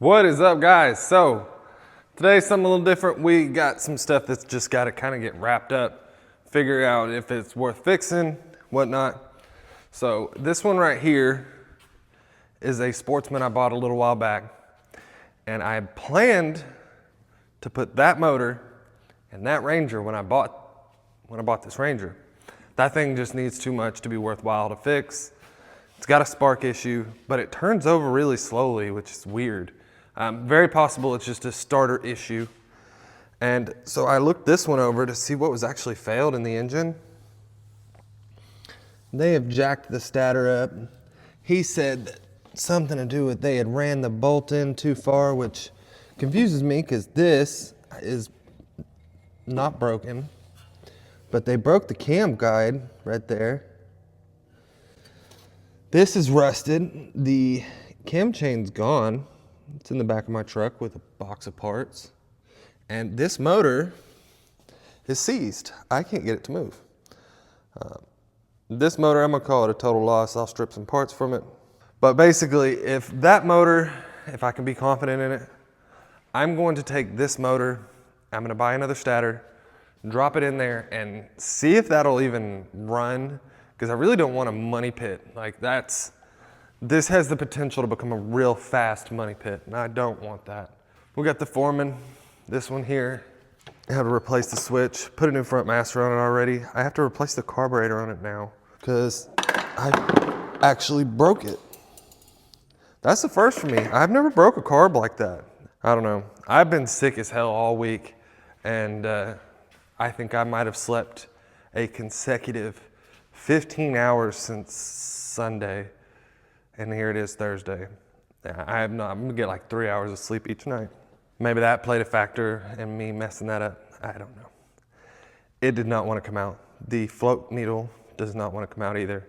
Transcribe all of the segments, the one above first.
What is up, guys? So today's something a little different. We got some stuff that's just got to kind of get wrapped up, figure out if it's worth fixing, whatnot. So this one right here is a Sportsman I bought a little while back, and I had planned to put that motor and that Ranger when I bought this Ranger. That thing just needs too much to be worthwhile to fix. It's got a spark issue, but it turns over really slowly, which is weird. Very possible it's just a starter issue. And so I looked this one over to see what was actually failed in the engine. They have jacked the stator up. He said that something to do with they had ran the bolt in too far, which confuses me because this is not broken, but they broke the cam guide right there. This is rusted. The cam chain's gone. It's in the back of my truck with a box of parts. And this motor is seized. I can't get it to move. This motor, I'm gonna call it a total loss. I'll strip some parts from it. But basically, if that motor, if I can be confident in it, I'm going to take this motor, I'm gonna buy another stator, drop it in there and see if that'll even run, because I really don't want a money pit. Like this has the potential to become a real fast money pit, and I don't want that. We got the Foreman, this one here. I had to replace the switch, put a new front master on it already. I have to replace the carburetor on it now because I actually broke it. That's the first for me. I've never broke a carb like that. I don't know. I've been sick as hell all week, and I think I might have slept a consecutive 15 hours since Sunday, and here it is Thursday. I'm gonna get like 3 hours of sleep each night. Maybe that played a factor in me messing that up. I don't know. It did not want to come out. The float needle does not want to come out either.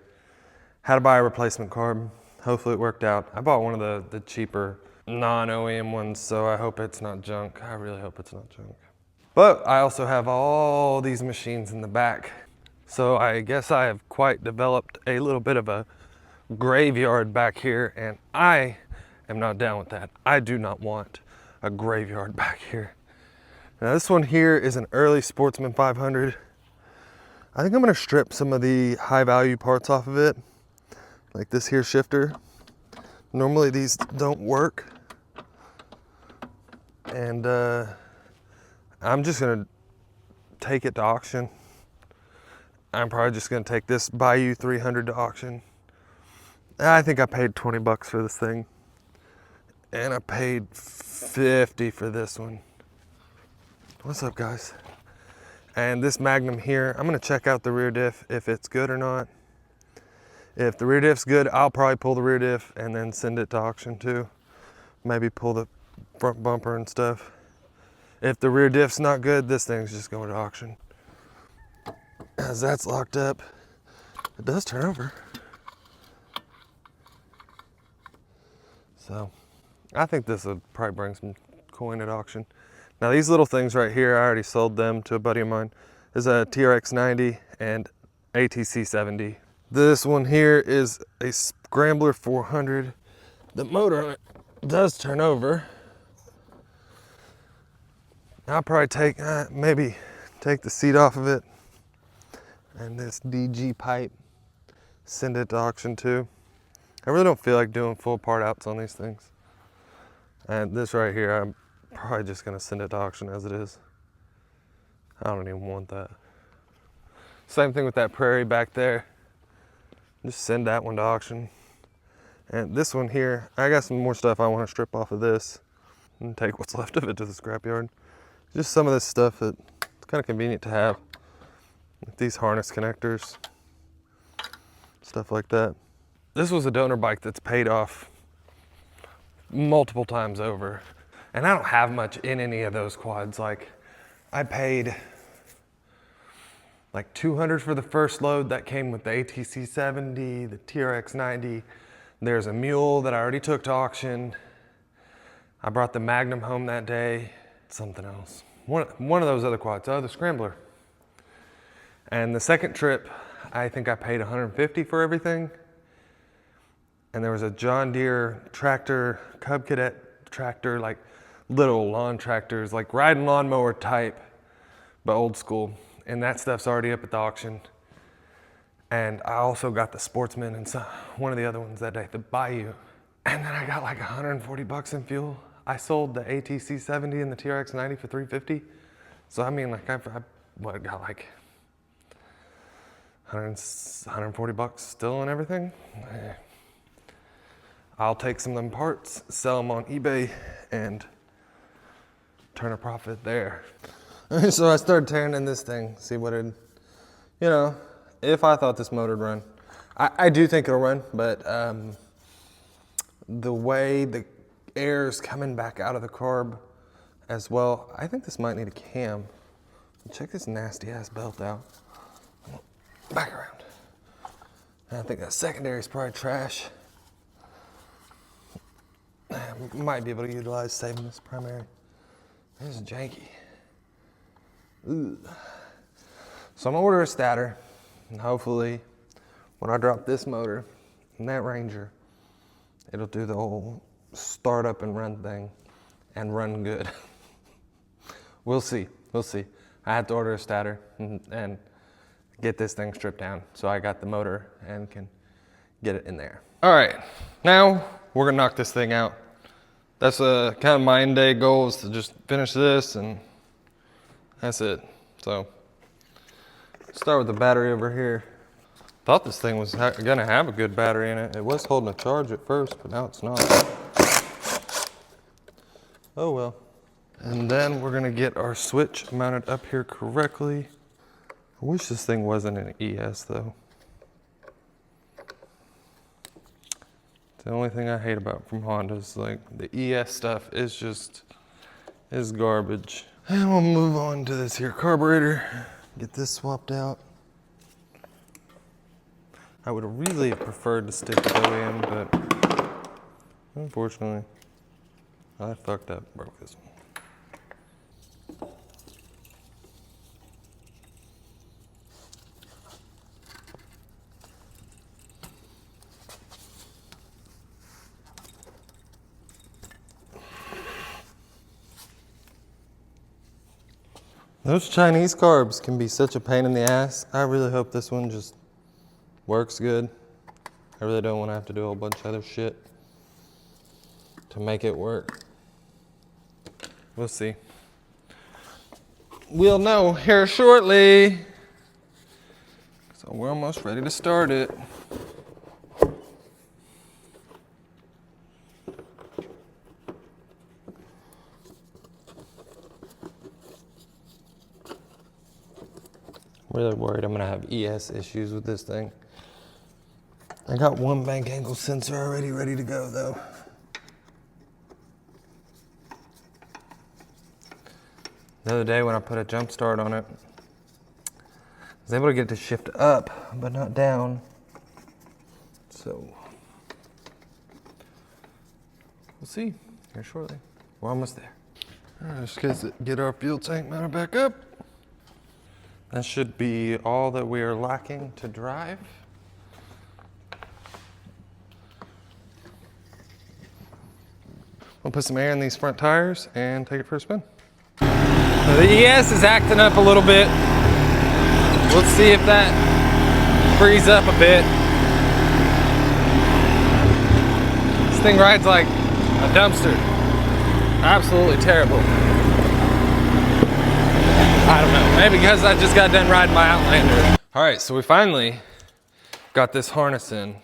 Had to buy a replacement carb. Hopefully it worked out. I bought one of the cheaper non-OEM ones, so I hope it's not junk. I really hope it's not junk. But I also have all these machines in the back. So I guess I have quite developed a little bit of a graveyard back here, and I am not down with that. I do not want a graveyard back here. Now this one here is an early Sportsman 500. I think I'm gonna strip some of the high value parts off of it, like this here shifter. Normally these don't work. And I'm just gonna take it to auction. I'm probably just gonna take this Bayou 300 to auction. I think I paid 20 bucks for this thing. And I paid 50 for this one. What's up, guys? And this Magnum here, I'm gonna check out the rear diff if it's good or not. If the rear diff's good, I'll probably pull the rear diff and then send it to auction too. Maybe pull the front bumper and stuff. If the rear diff's not good, this thing's just going to auction. As that's locked up, it does turn over. So I think this would probably bring some coin at auction. Now these little things right here, I already sold them to a buddy of mine. There's a TRX 90 and ATC 70. This one here is a Scrambler 400. The motor on it does turn over. I'll probably maybe take the seat off of it and this DG pipe, send it to auction too. I really don't feel like doing full part outs on these things. And this right here, I'm probably just gonna send it to auction as it is. I don't even want that. Same thing with that Prairie back there. Just send that one to auction. And this one here, I got some more stuff I want to strip off of this and take what's left of it to the scrapyard. Just some of this stuff that it's kind of convenient to have. Like these harness connectors, stuff like that. This was a donor bike that's paid off multiple times over. And I don't have much in any of those quads. Like I paid like 200 for the first load that came with the ATC 70, the TRX 90. There's a mule that I already took to auction. I brought the Magnum home that day. Something else. One of those other quads, the Scrambler. And the second trip, I think I paid 150 for everything. And there was a John Deere tractor Cub Cadet tractor, like little lawn tractors, like riding lawnmower type, but old school. And that stuff's already up at the auction. And I also got the Sportsman and one of the other ones that day, the Bayou. And then I got like 140 bucks in fuel. I sold the ATC 70 and the TRX 90 for 350. So I mean, like I got like 140 bucks still and everything. I'll take some of them parts, sell them on eBay, and turn a profit there. So I started tearing in this thing, see what it, you know, if I thought this motor would run. I do think it'll run, but the way the air is coming back out of the carb as well, I think this might need a cam. Check this nasty ass belt out. Back around. I think that secondary is probably trash. Might be able to utilize saving this primary. This is janky. Ooh. So I'm gonna order a stator, and hopefully when I drop this motor in that Ranger, it'll do the whole start up and run thing and run good. We'll see, we'll see. I had to order a stator and get this thing stripped down. So I got the motor and can get it in there. All right, now we're gonna knock this thing out. That's kind of my end day goal, is to just finish this, and that's it. So start with the battery over here. Thought this thing was gonna have a good battery in it. It was holding a charge at first, but now it's not. Oh well. And then we're gonna get our switch mounted up here correctly. I wish this thing wasn't an ES though. The only thing I hate about from Honda is like the ES stuff is garbage. And we'll move on to this here carburetor. Get this swapped out. I would really have preferred to stick with OEM, but unfortunately, I fucked up, broke this one. Those Chinese carbs can be such a pain in the ass. I really hope this one just works good. I really don't want to have to do a whole bunch of other shit to make it work. We'll see. We'll know here shortly. So we're almost ready to start it. I'm really worried I'm gonna have ES issues with this thing. I got one bank angle sensor already ready to go though. The other day when I put a jump start on it, I was able to get it to shift up, but not down. So, we'll see here shortly. We're almost there. All right, let's get our fuel tank mounted back up. That should be all that we are lacking to drive. We'll put some air in these front tires and take it for a spin. So the ES is acting up a little bit. Let's see if that frees up a bit. This thing rides like a dumpster. Absolutely terrible. I don't know, maybe because I just got done riding my Outlander. All right, so we finally got this harness in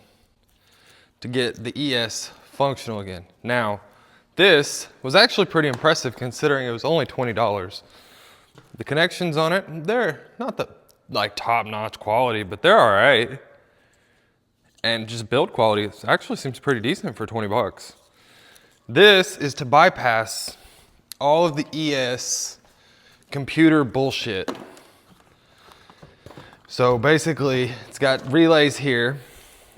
to get the ES functional again. Now, this was actually pretty impressive considering it was only $20. The connections on it, they're not the like top-notch quality, but they're all right. And just build quality actually seems pretty decent for 20 bucks. This is to bypass all of the ES computer bullshit. So basically, it's got relays here.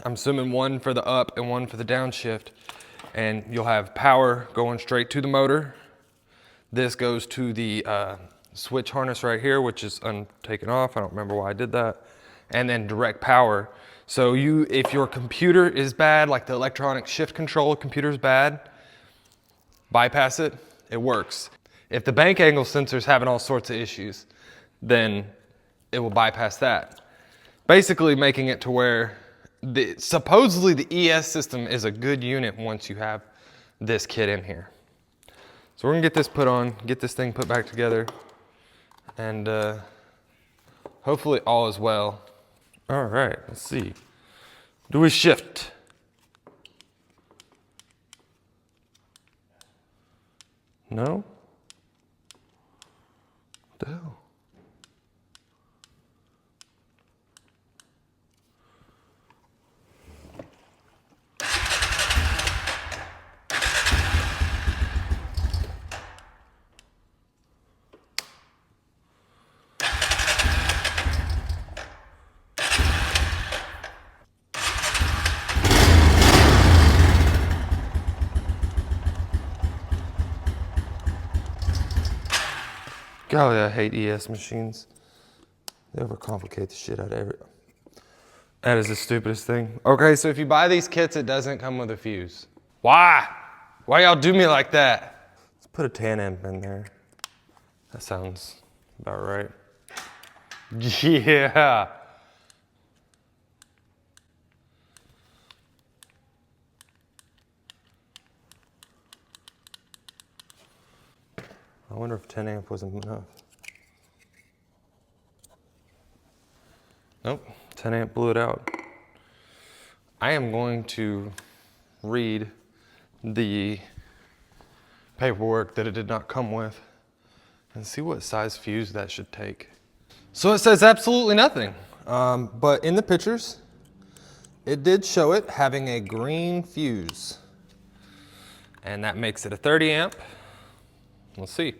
I'm assuming one for the up and one for the downshift. And you'll have power going straight to the motor. This goes to the switch harness right here, which is taken off. I don't remember why I did that. And then direct power. So if your computer is bad, like the electronic shift control computer is bad, bypass it, it works. If the bank angle sensor's having all sorts of issues, then it will bypass that. Basically making it to where supposedly the ES system is a good unit once you have this kit in here. So we're gonna get this put on, get this thing put back together, and hopefully all is well. All right, let's see. Do we shift? No? What the hell? Golly, I hate ES machines. They overcomplicate the shit out of everything. That is the stupidest thing. Okay, so if you buy these kits, it doesn't come with a fuse. Why? Why y'all do me like that? Let's put a 10 amp in there. That sounds about right. Yeah. I wonder if 10 amp wasn't enough. Nope, 10 amp blew it out. I am going to read the paperwork that it did not come with and see what size fuse that should take. So it says absolutely nothing, but in the pictures, it did show it having a green fuse, and that makes it a 30 amp. Let's see.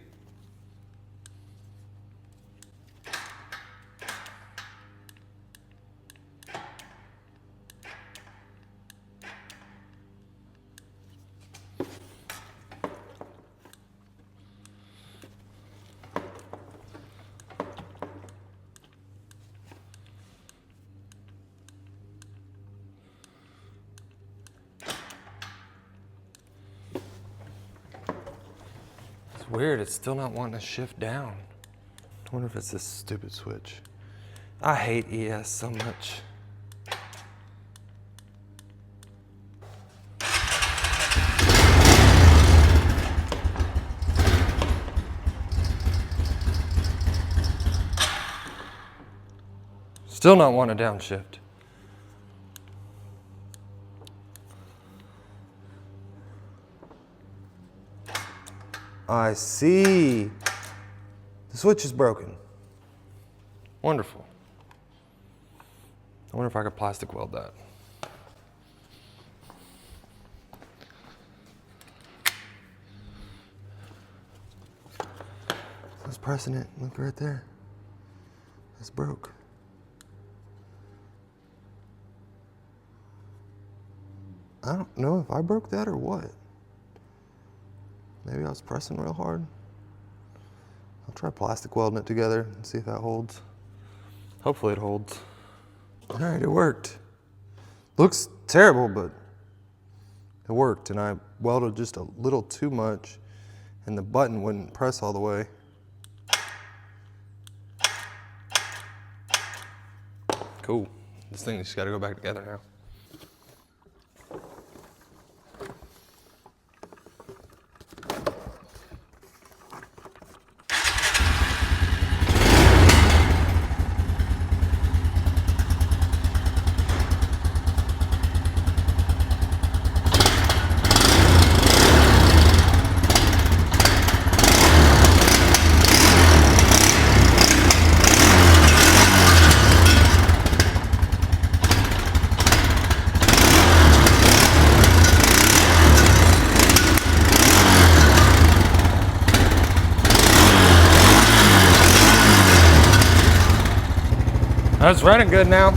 Weird, it's still not wanting to shift down. I wonder if it's this stupid switch. I hate ES so much. Still not wanting to downshift. I see. The switch is broken. Wonderful. I wonder if I could plastic weld that. I was pressing it. Look right there. It's broke. I don't know if I broke that or what. Maybe I was pressing real hard. I'll try plastic welding it together and see if that holds. Hopefully it holds. All right, it worked. Looks terrible, but it worked. And I welded just a little too much and the button wouldn't press all the way. Cool. This thing just gotta go back together now. That's running good now.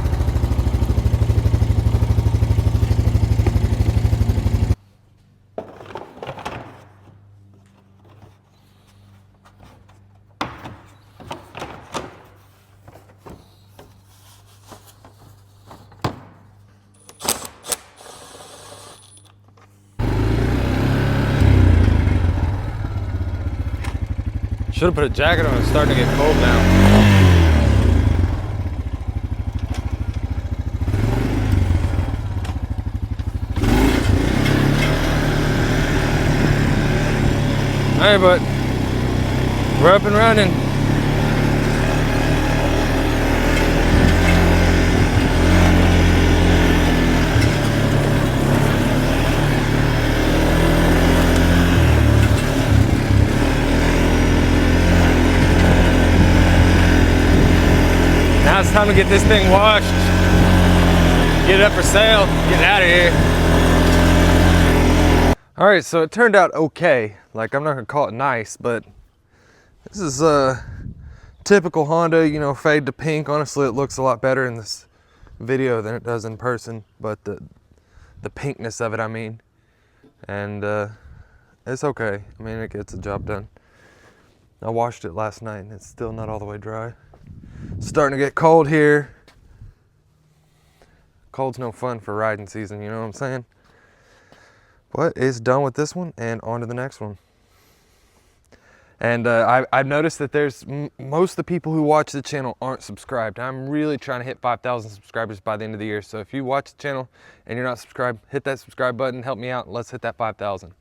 Should have put a jacket on. It's starting to get cold now. All right, but we're up and running. Now it's time to get this thing washed, get it up for sale, get out of here. All right, so it turned out okay. Like, I'm not gonna call it nice, but this is a typical Honda, you know, fade to pink. Honestly, it looks a lot better in this video than it does in person, but the pinkness of it, I mean. And it's okay. I mean, it gets the job done. I washed it last night and it's still not all the way dry. It's starting to get cold here. Cold's no fun for riding season, you know what I'm saying? But it's done with this one and on to the next one. And I've noticed that there's most of the people who watch the channel aren't subscribed. I'm really trying to hit 5,000 subscribers by the end of the year. So if you watch the channel and you're not subscribed, hit that subscribe button, help me out. Let's hit that 5,000.